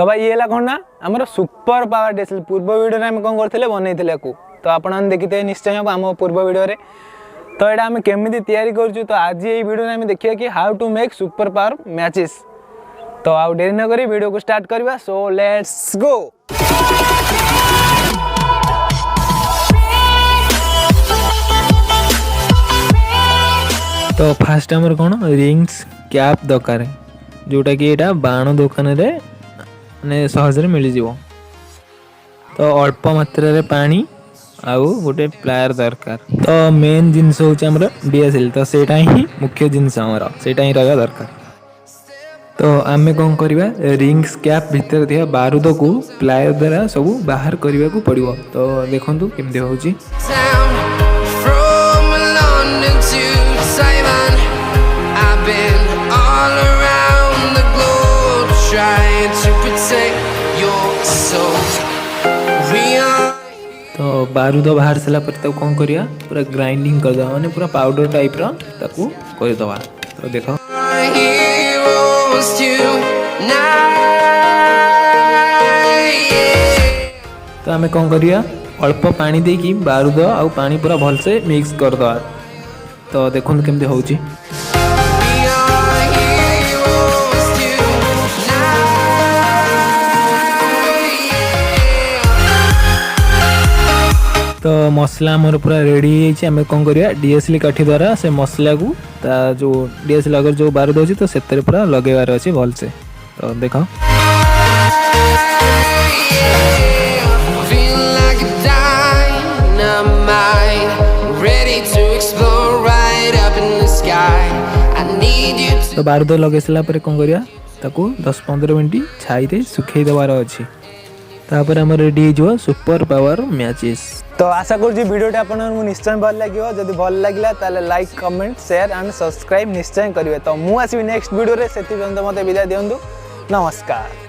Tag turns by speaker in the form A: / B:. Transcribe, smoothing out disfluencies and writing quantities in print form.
A: तो भाई ये कौन ना आम सुपर पावर डीएसएल पूर्व वीडियो आम कौन करते बनई तो आप देखिए निश्चय आम पूर्व वीडियो तो यहाँ आम केमी तैयारी करूँ तो आज ये वीडियो में देखिए कि how to make super power matches. तो आउ डेरी न करी वीडियो को स्टार्ट करवा। So let's go. तो फास्ट आमर कौन रिंग्स कैप दरकार जोटा कि यहाँ बाण दुकान में सहज मिल जाव। तो अल्प मात्रा पानी आउ गोटे प्लायर दरकार। तो मेन जिनस हूँ डीएसएल तो सेटा ही मुख्य जिनस सेटा ही रहा दरकार। तो आमे कौन करवा रिंग्स कैप भितर थिया बारूद को प्लायर द्वारा सब बाहर करने को पड़ो। तो देखो केमती होची। तो बारूद बाहर सारा पर कौन करिया पूरा ग्राइंडिंग कर दवा माने पूरा पाउडर टाइप रो ताकू कर दवा। तो देखो तो आमे कौन करिया अल्प पानी देकी बारूद आ पानी पूरा भल से मिक्स कर दवा। तो देखो केमती होची। तो मसला मोर पूरा रेडी है। कौन करिया डीएसएल काठी द्वारा से मसला को जो डीएसएल अगर जो बारूद अच्छी तो से पूरा लगेबार अच्छे भल से। तो देखो तो बारूद लगे सारा कौन करिया ताकू 10-15 मिनट छाई सुखई देवार अच्छी। तापर आम रेडी हो सुपर पावर मैचेस। तो आशा करूँ वीडियो आपको निश्चय भल लगे। जब भल लगे like comment share and subscribe निश्चय करेंगे। तो मुझे नेक्स्ट वीडियो से मत विदाय दिंतु। नमस्कार।